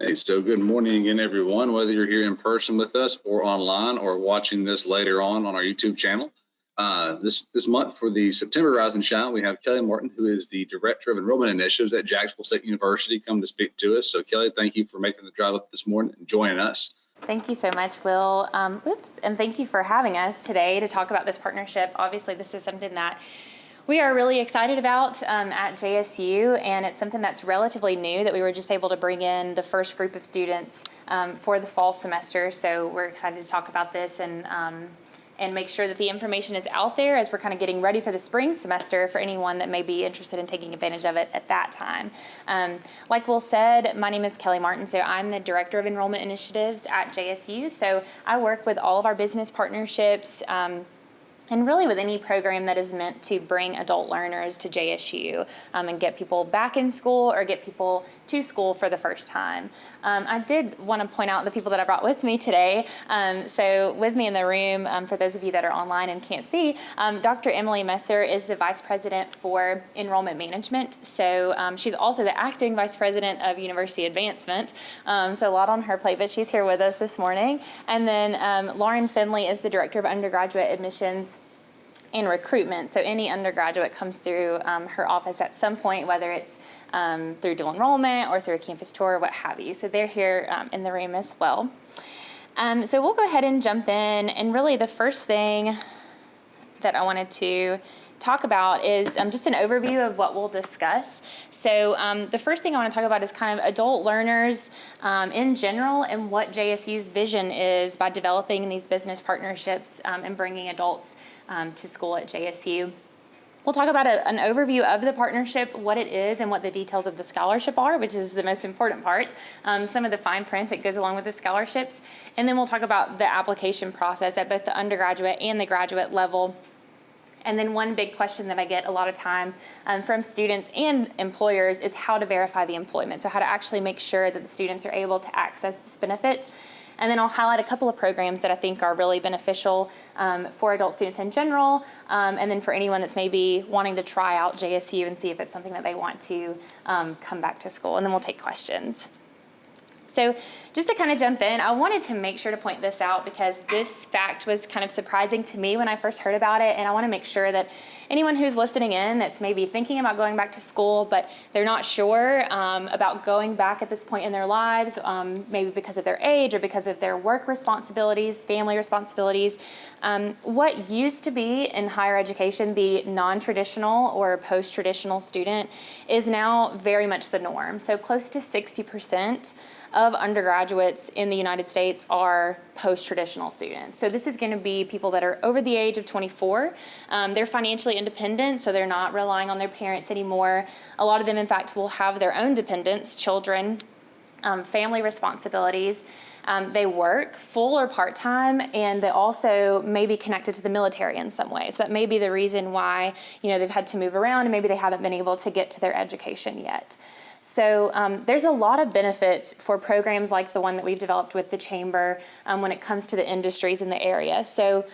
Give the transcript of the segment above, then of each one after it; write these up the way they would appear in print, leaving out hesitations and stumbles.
Hey, so good morning again, everyone, whether you're here in person with us or online or watching this later on our YouTube channel. This month for the September Rise and Shine, we have Kelly Martin, who is the Director of Enrollment Initiatives at Jacksonville State University, come to speak to us. So Kelly, thank you for making the drive up this morning and joining us. Thank you so much, Will. And thank you for having us today to talk about this partnership. Obviously, this is something that we are really excited about at JSU, and it's something that's relatively new that we were just able to bring in the first group of students for the fall semester. So we're excited to talk about this and make sure that the information is out there as we're kind of getting ready for the spring semester for anyone that may be interested in taking advantage of it at that time. Like Will said, my name is Kelly Martin, so I'm the Director of Enrollment Initiatives at JSU. So I work with all of our business partnerships and really with any program that is meant to bring adult learners to JSU and get people back in school or get people to school for the first time. I did want to point out the people that I brought with me today. So with me in the room, for those of you that are online and can't see, Dr. Emily Messer is the Vice President for Enrollment Management. So she's also the Acting Vice President of University Advancement. So a lot on her plate, but she's here with us this morning. And then Lauren Finley is the Director of Undergraduate Admissions and Recruitment. So any undergraduate comes through her office at some point, whether it's through dual enrollment or through a campus tour, what have you. So they're here in the room as well. So we'll go ahead and jump in. And really the first thing that I wanted to talk about is just an overview of what we'll discuss. So the first thing I want to talk about is kind of adult learners in general and what JSU's vision is by developing these business partnerships and bringing adults to school at JSU. We'll talk about an overview of the partnership, what it is, and what the details of the scholarship are, which is the most important part, some of the fine print that goes along with the scholarships. And then we'll talk about the application process at both the undergraduate and the graduate level. And then one big question that I get a lot of time from students and employers is how to verify the employment. So how to actually make sure that the students are able to access this benefit. And then I'll highlight a couple of programs that I think are really beneficial for adult students in general, and then for anyone that's maybe wanting to try out JSU and see if it's something that they want to come back to school. And then we'll take questions. So just to kind of jump in, I wanted to make sure to point this out because this fact was kind of surprising to me when I first heard about it, and I want to make sure that anyone who's listening in that's maybe thinking about going back to school, but they're not sure about going back at this point in their lives, maybe because of their age or because of their work responsibilities, family responsibilities, what used to be in higher education the non-traditional or post-traditional student is now very much the norm. So close to 60% of undergraduates in the United States are post-traditional students. So this is going to be people that are over the age of 24. They're financially independent, so they're not relying on their parents anymore. A lot of them, in fact, will have their own dependents, children, family responsibilities. They work full or part-time, and they also may be connected to the military in some way. So that may be the reason why, they've had to move around and maybe they haven't been able to get to their education yet. So there's a lot of benefits for programs like the one that we've developed with the Chamber when it comes to the industries in the area. So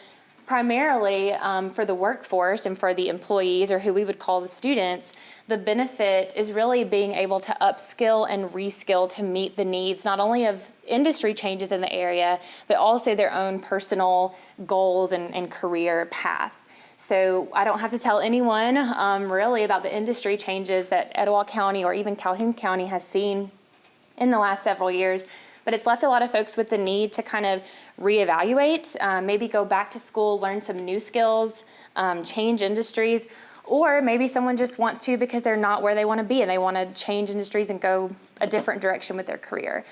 primarily for the workforce and for the employees, or who we would call the students, the benefit is really being able to upskill and reskill to meet the needs not only of industry changes in the area, but also their own personal goals and career path. So I don't have to tell anyone really about the industry changes that Etowah County or even Calhoun County has seen in the last several years, but it's left a lot of folks with the need to kind of reevaluate, maybe go back to school, learn some new skills, change industries, or maybe someone just wants to because they're not where they want to be and they want to change industries and go a different direction with their career.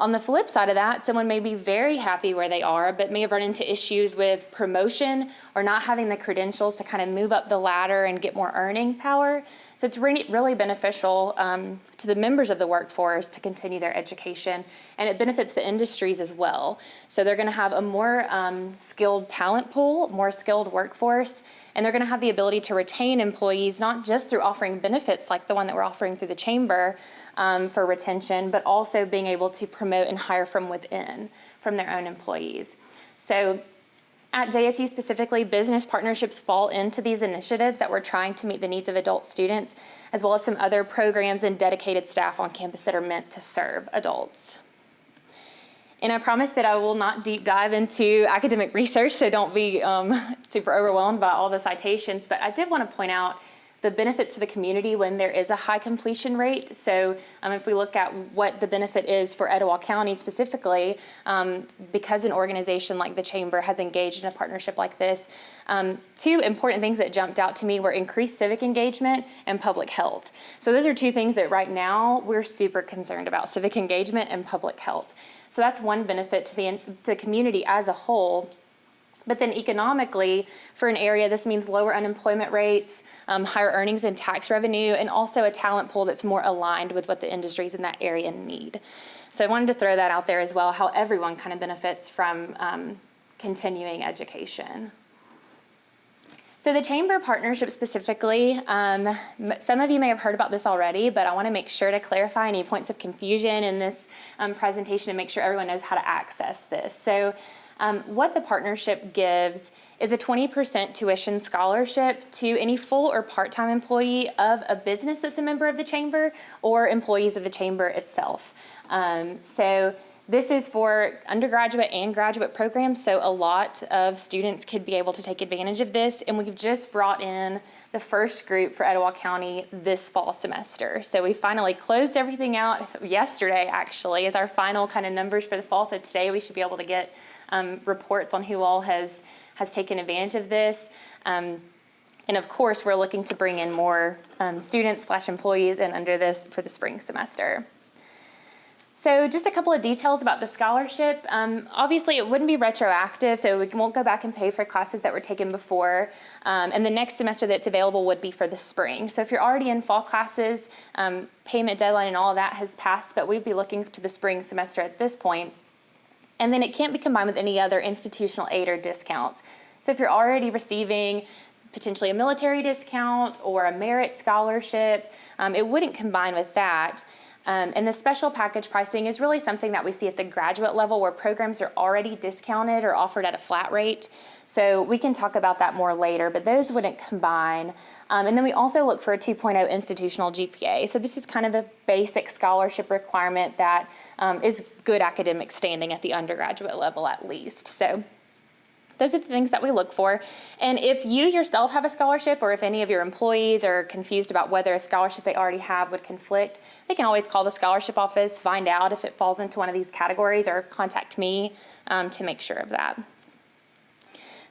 On the flip side of that, someone may be very happy where they are, but may have run into issues with promotion or not having the credentials to kind of move up the ladder and get more earning power. So it's really beneficial to the members of the workforce to continue their education, and it benefits the industries as well. So they're going to have a more skilled talent pool, more skilled workforce, and they're going to have the ability to retain employees, not just through offering benefits like the one that we're offering through the Chamber, for retention, but also being able to promote and hire from within, from their own employees. So At JSU specifically, business partnerships fall into these initiatives that we're trying to meet the needs of adult students, as well as some other programs and dedicated staff on campus that are meant to serve adults. And I promise that I will not deep dive into academic research, so don't be super overwhelmed by all the citations, but I did want to point out the benefits to the community when there is a high completion rate. So if we look at what the benefit is for Etowah County specifically, because an organization like the Chamber has engaged in a partnership like this, two important things that jumped out to me were increased civic engagement and public health. So those are two things that right now we're super concerned about, civic engagement and public health. So that's one benefit to the community as a whole. But then economically, for an area, this means lower unemployment rates, higher earnings and tax revenue, and also a talent pool that's more aligned with what the industries in that area need. So I wanted to throw that out there as well, how everyone kind of benefits from continuing education. So the Chamber partnership specifically, some of you may have heard about this already, but I want to make sure to clarify any points of confusion in this presentation and make sure everyone knows how to access this. So what the partnership gives is a 20% tuition scholarship to any full or part-time employee of a business that's a member of the Chamber or employees of the Chamber itself. So this is for undergraduate and graduate programs, so a lot of students could be able to take advantage of this, and we've just brought in the first group for Etowah County this fall semester. So we finally closed everything out yesterday, actually, as our final kind of numbers for the fall, so today we should be able to get reports on who all has taken advantage of this. And of course, we're looking to bring in more students/employees in under this for the spring semester. So just a couple of details about the scholarship. Obviously, it wouldn't be retroactive, so we won't go back and pay for classes that were taken before. And the next semester that's available would be for the spring. So if you're already in fall classes, payment deadline and all of that has passed, but we'd be looking to the spring semester at this point. And then it can't be combined with any other institutional aid or discounts. So if you're already receiving potentially a military discount or a merit scholarship, it wouldn't combine with that. And the special package pricing is really something that we see at the graduate level where programs are already discounted or offered at a flat rate. So we can talk about that more later, but those wouldn't combine. And then we also look for a 2.0 institutional GPA. So this is kind of a basic scholarship requirement that is good academic standing at the undergraduate level at least. So those are the things that we look for. And if you yourself have a scholarship or if any of your employees are confused about whether a scholarship they already have would conflict, they can always call the scholarship office, find out if it falls into one of these categories, or contact me to make sure of that.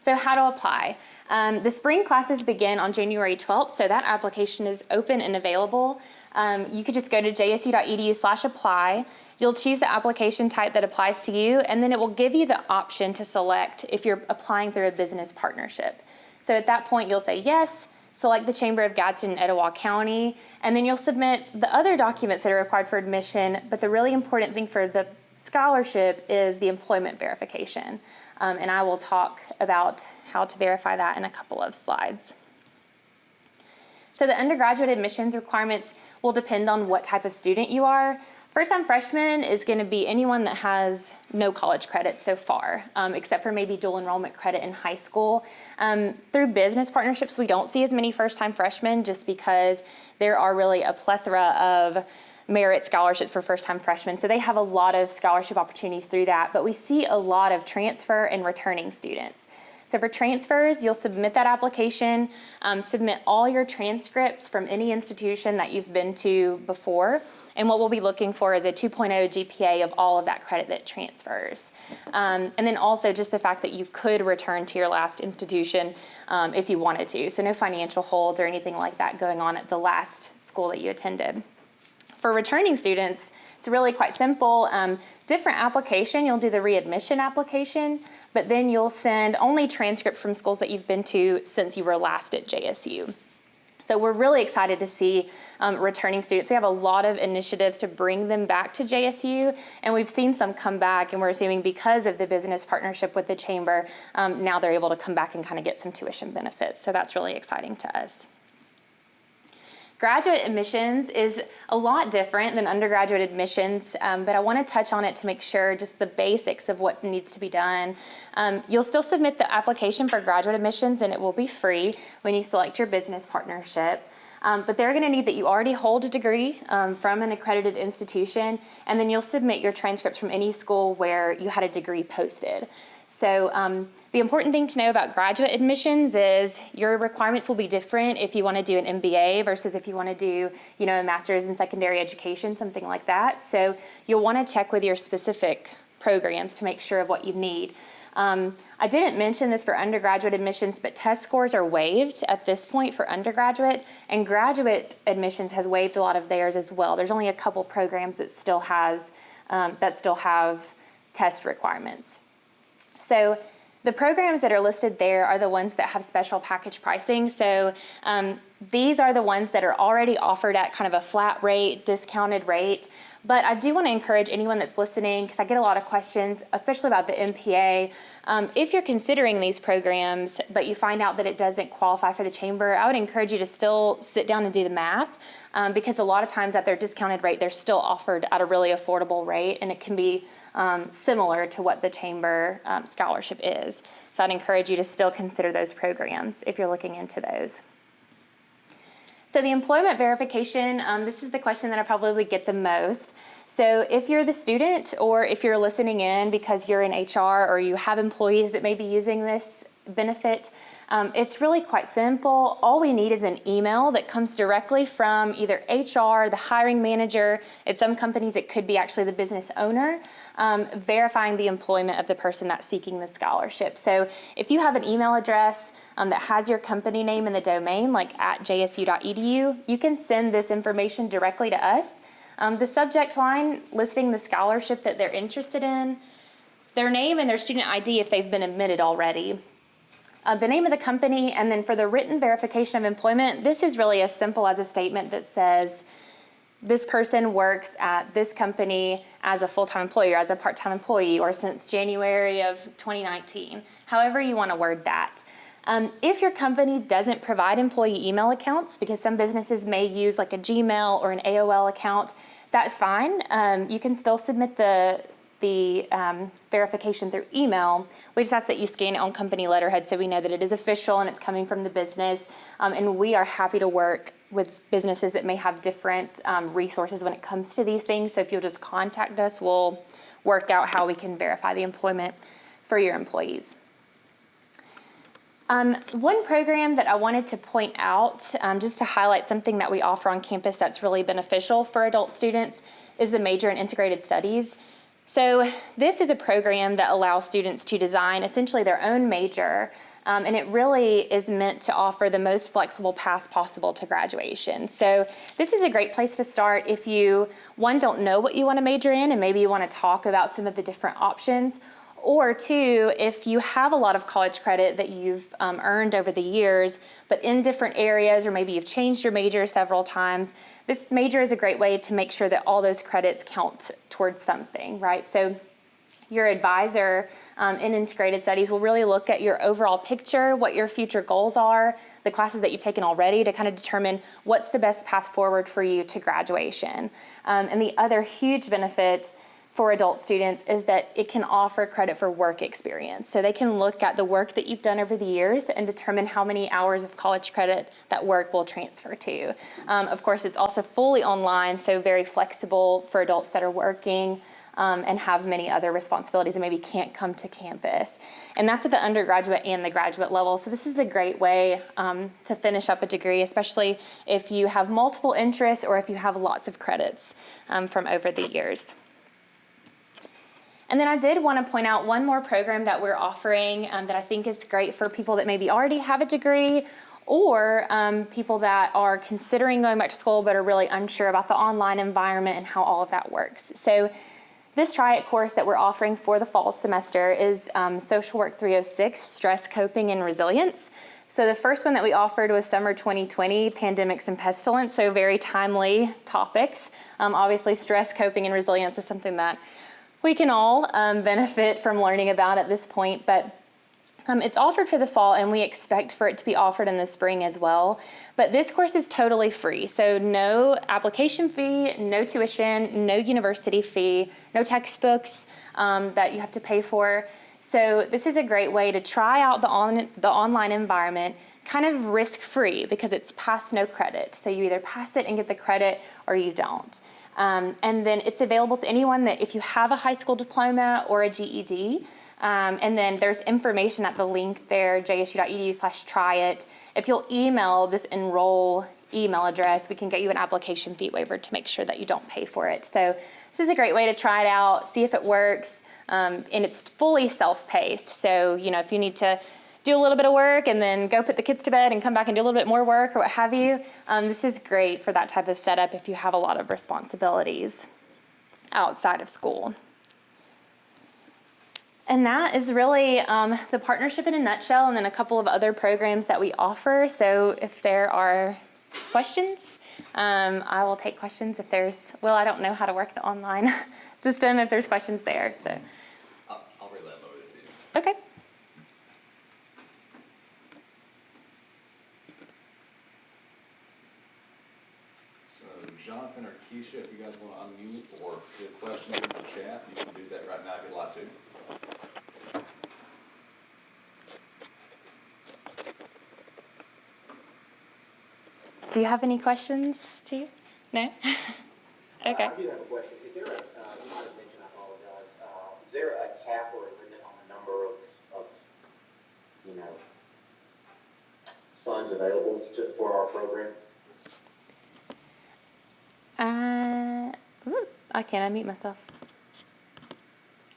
So how to apply. The spring classes begin on January 12th, so that application is open and available. You could just go to jsu.edu/apply. You'll choose the application type that applies to you, and then it will give you the option to select if you're applying through a business partnership. So at that point, you'll say yes, select the Chamber of Gadsden and Etowah County, and then you'll submit the other documents that are required for admission, but the really important thing for the scholarship is the employment verification. And I will talk about how to verify that in a couple of slides. So the undergraduate admissions requirements will depend on what type of student you are. First-time freshman is going to be anyone that has no college credit so far, except for maybe dual enrollment credit in high school. Through business partnerships, we don't see as many first-time freshmen just because there are really a plethora of merit scholarships for first-time freshmen. So they have a lot of scholarship opportunities through that, but we see a lot of transfer and returning students. So for transfers, you'll submit that application, submit all your transcripts from any institution that you've been to before, and what we'll be looking for is a 2.0 GPA of all of that credit that transfers. And then also just the fact that you could return to your last institution if you wanted to. So no financial hold or anything like that going on at the last school that you attended. For returning students, it's really quite simple. Different application, you'll do the readmission application, but then you'll send only transcript from schools that you've been to since you were last at JSU. So we're really excited to see returning students. We have a lot of initiatives to bring them back to JSU, and we've seen some come back, and we're assuming because of the business partnership with the Chamber, now they're able to come back and kind of get some tuition benefits. So that's really exciting to us. Graduate admissions is a lot different than undergraduate admissions, but I want to touch on it to make sure just the basics of what needs to be done. You'll still submit the application for graduate admissions, and it will be free when you select your business partnership. But they're going to need that you already hold a degree from an accredited institution, and then you'll submit your transcripts from any school where you had a degree posted. So the important thing to know about graduate admissions is your requirements will be different if you want to do an MBA versus if you want to do, a master's in secondary education, something like that. So you'll want to check with your specific programs to make sure of what you need. I didn't mention this for undergraduate admissions, but test scores are waived at this point for undergraduate, and graduate admissions has waived a lot of theirs as well. There's only a couple programs that still have test requirements. So the programs that are listed there are the ones that have special package pricing. So these are the ones that are already offered at kind of a flat rate, discounted rate. But I do want to encourage anyone that's listening, because I get a lot of questions, especially about the MPA. If you're considering these programs, but you find out that it doesn't qualify for the chamber, I would encourage you to still sit down and do the math, because a lot of times at their discounted rate, they're still offered at a really affordable rate, and it can be similar to what the chamber scholarship is. So I'd encourage you to still consider those programs if you're looking into those. So the employment verification, this is the question that I probably get the most. So if you're the student, or if you're listening in because you're in HR or you have employees that may be using this benefit, it's really quite simple. All we need is an email that comes directly from either HR, the hiring manager. At some companies, it could be actually the business owner, verifying the employment of the person that's seeking the scholarship. So if you have an email address that has your company name in the domain, like at jsu.edu, you can send this information directly to us. The subject line listing the scholarship that they're interested in, their name and their student ID if they've been admitted already, the name of the company, and then for the written verification of employment, this is really as simple as a statement that says, this person works at this company as a full-time employee or as a part-time employee, or since January of 2019, however you want to word that. If your company doesn't provide employee email accounts, because some businesses may use like a Gmail or an AOL account, that's fine. You can still submit the verification through email. We just ask that you scan it on company letterhead so we know that it is official and it's coming from the business. And we are happy to work with businesses that may have different resources when it comes to these things. So if you'll just contact us, we'll work out how we can verify the employment for your employees. One program that I wanted to point out, just to highlight something that we offer on campus that's really beneficial for adult students, is the Major in Integrated Studies. So this is a program that allows students to design essentially their own major, and it really is meant to offer the most flexible path possible to graduation. So this is a great place to start if you, one, don't know what you want to major in, and maybe you want to talk about some of the different options, or two, if you have a lot of college credit that you've earned over the years, but in different areas, or maybe you've changed your major several times, this major is a great way to make sure that all those credits count towards something, right? So your advisor in integrated studies will really look at your overall picture, what your future goals are, the classes that you've taken already, to kind of determine what's the best path forward for you to graduation. And the other huge benefit for adult students is that it can offer credit for work experience. So they can look at the work that you've done over the years and determine how many hours of college credit that work will transfer to. Of course, it's also fully online, so very flexible for adults that are working and have many other responsibilities and maybe can't come to campus. And that's at the undergraduate and the graduate level. So this is a great way to finish up a degree, especially if you have multiple interests or if you have lots of credits from over the years. And then I did want to point out one more program that we're offering that I think is great for people that maybe already have a degree, or people that are considering going back to school but are really unsure about the online environment and how all of that works. So this Try-It course that we're offering for the fall semester is Social Work 306, Stress, Coping, and Resilience. So the first one that we offered was summer 2020, Pandemics and Pestilence, so very timely topics. Obviously, stress, coping, and resilience is something that we can all benefit from learning about at this point, but It's offered for the fall, and we expect for it to be offered in the spring as well. But this course is totally free, so no application fee, no tuition, no university fee, no textbooks that you have to pay for. So this is a great way to try out the online environment, kind of risk-free, because it's pass no credit. So you either pass it and get the credit, or you don't. And then it's available to anyone that if you have a high school diploma or a GED. And then there's information at the link there, jsu.edu/tryit. If you'll email this enroll email address, we can get you an application fee waiver to make sure that you don't pay for it. So this is a great way to try it out, see if it works, and it's fully self-paced. So, if you need to do a little bit of work and then go put the kids to bed and come back and do a little bit more work or what have you, this is great for that type of setup if you have a lot of responsibilities outside of school. And that is really the partnership in a nutshell, and then a couple of other programs that we offer. So if there are questions, I will take questions if there's, I don't know how to work the online system if there's questions there. So I'll relay that over to you. Okay. So Jonathan or Keisha, if you guys want to unmute or give questions in the chat, you can do that right now if you'd like to. Do you have any questions, Steve? No? Okay. I do have a question. Is there you might have mentioned, I apologize, is there a cap or a limit on the number of funds available for our program? I can't unmute myself.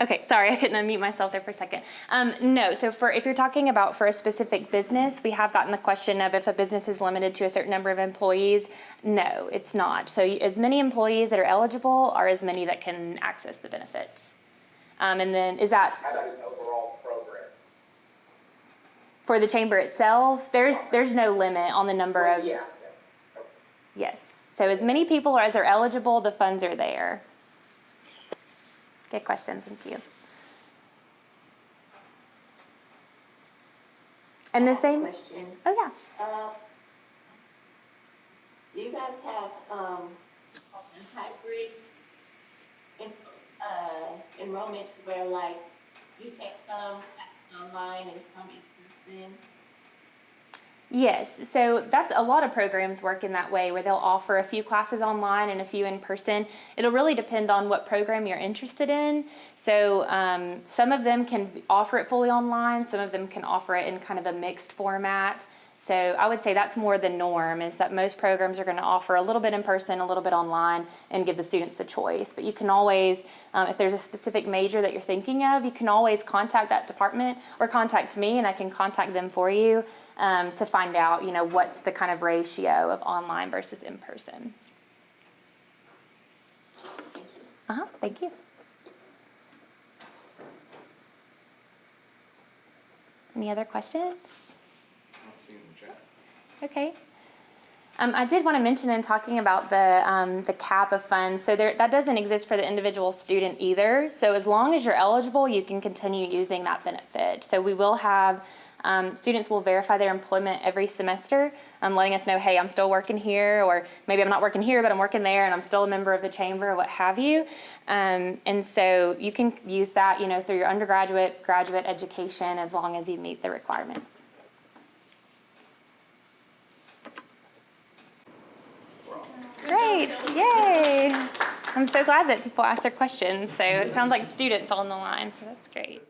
Okay, sorry, I couldn't unmute myself there for a second. No, so if you're talking about for a specific business, we have gotten the question of if a business is limited to a certain number of employees. No, it's not. So as many employees that are eligible are as many that can access the benefit. And then is that... How about an overall program? For the chamber itself, there's no limit on the number of... Yeah. Yes, so as many people as are eligible, the funds are there. Good question, thank you. And the same? Question. Oh, yeah. Do you guys have hybrid enrollments where like you take some online and some in person? Yes, so that's a lot of programs work in that way where they'll offer a few classes online and a few in person. It'll really depend on what program you're interested in. So some of them can offer it fully online, some of them can offer it in kind of a mixed format. So I would say that's more the norm, is that most programs are going to offer a little bit in person, a little bit online, and give the students the choice. But you can always, if there's a specific major that you're thinking of, you can always contact that department or contact me, and I can contact them for you to find out, what's the kind of ratio of online versus in person. Thank you. Any other questions? Okay. I did want to mention in talking about the cap of funds, so that doesn't exist for the individual student either. So as long as you're eligible, you can continue using that benefit. So we will have, students will verify their employment every semester, letting us know, hey, I'm still working here, or maybe I'm not working here, but I'm working there, and I'm still a member of the chamber, or what have you. And so you can use that, through your undergraduate, graduate education, as long as you meet the requirements. Great, yay. I'm so glad that people ask their questions. So it sounds like students on the line, so that's great.